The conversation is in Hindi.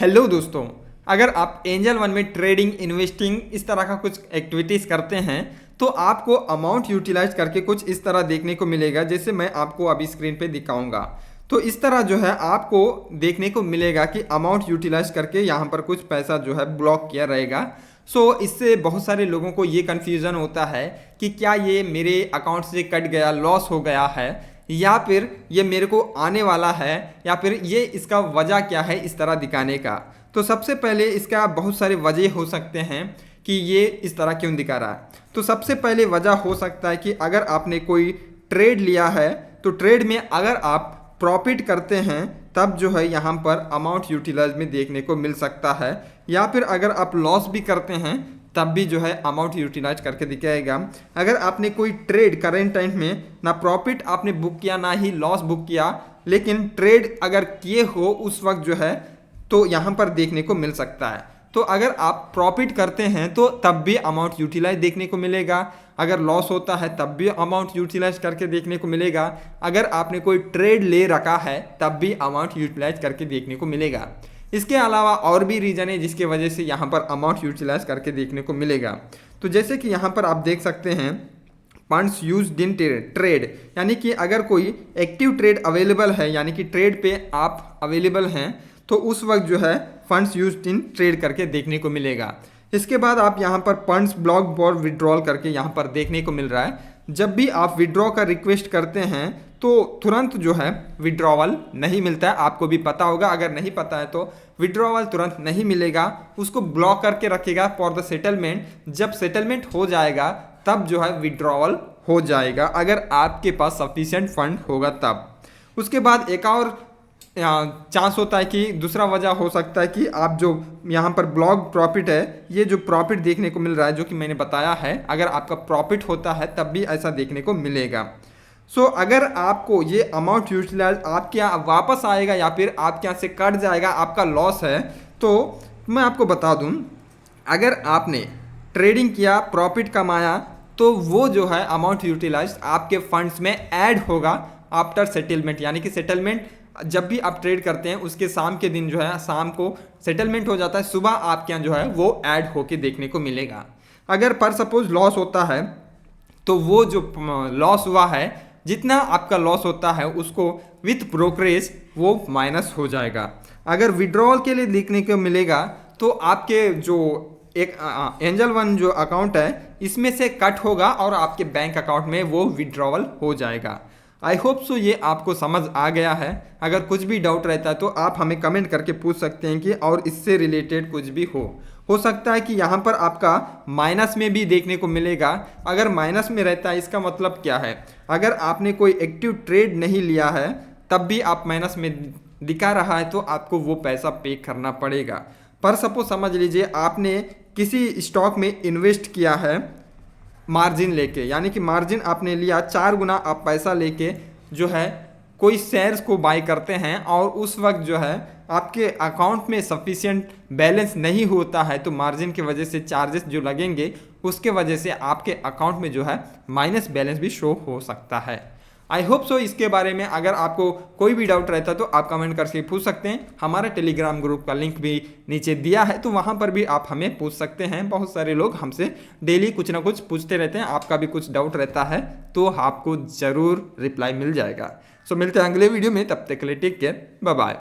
हेलो दोस्तों, अगर आप एंजल वन में ट्रेडिंग, इन्वेस्टिंग इस तरह का कुछ एक्टिविटीज़ करते हैं तो आपको अमाउंट यूटिलाइज करके कुछ इस तरह देखने को मिलेगा, जैसे मैं आपको अभी स्क्रीन पे दिखाऊंगा। तो इस तरह जो है आपको देखने को मिलेगा कि अमाउंट यूटिलाइज करके यहाँ पर कुछ पैसा जो है ब्लॉक किया रहेगा। इससे बहुत सारे लोगों को ये कन्फ्यूज़न होता है कि क्या ये मेरे अकाउंट से कट गया, लॉस हो गया है, या फिर ये मेरे को आने वाला है, या फिर ये इसका वजह क्या है इस तरह दिखाने का। तो सबसे पहले इसका बहुत सारे वजह हो सकते हैं कि ये इस तरह क्यों दिखा रहा है। तो सबसे पहले वजह हो सकता है कि अगर आपने कोई ट्रेड लिया है तो ट्रेड में अगर आप प्रॉफिट करते हैं तब जो है यहाँ पर अमाउंट यूटिलाइज में देखने को मिल सकता है, या फिर अगर आप लॉस भी करते हैं तब भी जो है अमाउंट यूटिलाइज करके दिखाएगा। अगर आपने कोई ट्रेड करेंट टाइम में ना प्रॉफिट आपने बुक किया ना ही लॉस बुक किया, लेकिन ट्रेड अगर किए हो उस वक्त जो है तो यहाँ पर देखने को मिल सकता है। तो अगर आप प्रॉफिट करते हैं तो तब भी अमाउंट यूटिलाइज देखने को मिलेगा, अगर लॉस होता है तब भी अमाउंट यूटिलाइज करके देखने को मिलेगा, अगर आपने कोई ट्रेड ले रखा है तब भी अमाउंट यूटिलाइज करके देखने को मिलेगा। इसके अलावा और भी रीज़न है जिसके वजह से यहाँ पर अमाउंट यूटिलाइज करके देखने को मिलेगा। तो जैसे कि यहाँ पर आप देख सकते हैं फंड्स यूज्ड इन ट्रेड, यानी कि अगर कोई एक्टिव ट्रेड अवेलेबल है, यानी कि ट्रेड पे आप अवेलेबल हैं, तो उस वक्त जो है फंड्स यूज्ड इन ट्रेड करके देखने को मिलेगा। इसके बाद आप यहाँ पर फंड्स ब्लॉक फॉर विड्रॉल करके यहाँ पर देखने को मिल रहा है। जब भी आप विड्रॉ का रिक्वेस्ट करते हैं तो तुरंत जो है विड्रॉवल नहीं मिलता है। आपको भी पता होगा, अगर नहीं पता है तो विड्रॉवल तुरंत नहीं मिलेगा, उसको ब्लॉक करके रखेगा फॉर द सेटलमेंट। जब सेटलमेंट हो जाएगा तब जो है विड्रॉवल हो जाएगा, अगर आपके पास सफिशिएंट फंड होगा तब। उसके बाद एक और चांस होता है कि दूसरा वजह हो सकता है कि आप जो यहाँ पर ब्लॉक प्रॉफिट है, ये जो प्रॉफिट देखने को मिल रहा है जो कि मैंने बताया है, अगर आपका प्रॉफिट होता है तब भी ऐसा देखने को मिलेगा। अगर आपको ये अमाउंट यूटिलाइज आपके यहाँ वापस आएगा या फिर आपके यहाँ से कट जाएगा, आपका लॉस है, तो मैं आपको बता दूँ, अगर आपने ट्रेडिंग किया, प्रॉफिट कमाया, तो वो जो है अमाउंट यूटिलाइज आपके फंड्स में ऐड होगा आफ्टर सेटलमेंट। यानी कि सेटलमेंट जब भी आप ट्रेड करते हैं उसके शाम के दिन जो है, शाम को सेटलमेंट हो जाता है, सुबह आपके यहाँ जो है वो ऐड होके देखने को मिलेगा। अगर पर सपोज लॉस होता है तो वो जो लॉस हुआ है, जितना आपका लॉस होता है उसको विथ ब्रोकरेज वो माइनस हो जाएगा। अगर विड्रॉल के लिए देखने को मिलेगा तो आपके जो एक एंजल वन जो अकाउंट है इसमें से कट होगा और आपके बैंक अकाउंट में वो विड्रॉवल हो जाएगा। आई होप सो ये आपको समझ आ गया है। अगर कुछ भी डाउट रहता है तो आप हमें कमेंट करके पूछ सकते हैं कि और इससे रिलेटेड कुछ भी हो सकता है कि यहाँ पर आपका माइनस में भी देखने को मिलेगा। अगर माइनस में रहता है इसका मतलब क्या है, अगर आपने कोई एक्टिव ट्रेड नहीं लिया है तब भी आप माइनस में दिखा रहा है तो आपको वो पैसा पे करना पड़ेगा। पर सपोज समझ लीजिए आपने किसी स्टॉक में इन्वेस्ट किया है मार्जिन लेके, यानी कि मार्जिन आपने लिया 4 गुना आप पैसा लेके जो है कोई शेयर्स को बाय करते हैं, और उस वक्त जो है आपके अकाउंट में सफिशिएंट बैलेंस नहीं होता है, तो मार्जिन की वजह से चार्जेस जो लगेंगे उसके वजह से आपके अकाउंट में जो है माइनस बैलेंस भी शो हो सकता है। आई होप सो इसके बारे में अगर आपको कोई भी डाउट रहता है तो आप कमेंट करके पूछ सकते हैं। हमारे टेलीग्राम ग्रुप का लिंक भी नीचे दिया है, तो वहाँ पर भी आप हमें पूछ सकते हैं। बहुत सारे लोग हमसे डेली कुछ ना कुछ पूछते रहते हैं, आपका भी कुछ डाउट रहता है तो आपको ज़रूर रिप्लाई मिल जाएगा। मिलते हैं अगले वीडियो में, तब तक के लिए टेक केयर, बाय बाय।